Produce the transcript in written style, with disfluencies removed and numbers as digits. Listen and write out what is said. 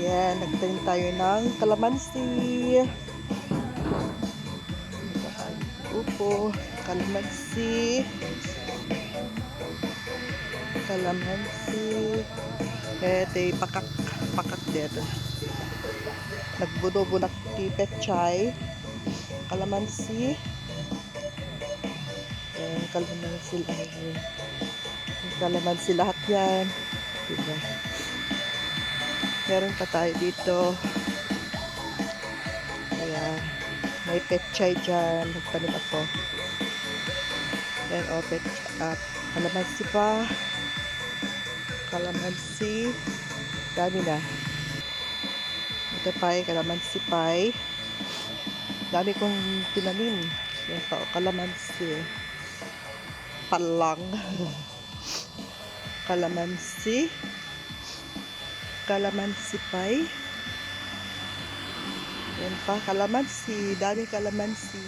Ayan, nagtanim tayo ng kalamansi. Upo, kalamansi. Kalamansi. Ito pakak dito. Nagbudo-bunak ti petchay. Kalamansi. Ayan, kalamansi lahat yan. Diba? Meron pa tayo dito. Ayan. May petchay dyan. Nagtanim ako. Ayan, kalamansi pa. Kalamansi. Dami na. Ito pa ay kalamansi pa. Dami kong tinanim. Ayan pa, kalamansi. Palang. Kalamansi. Kalamansi pa. Ayan pa, kalamansi. Dami kalamansi.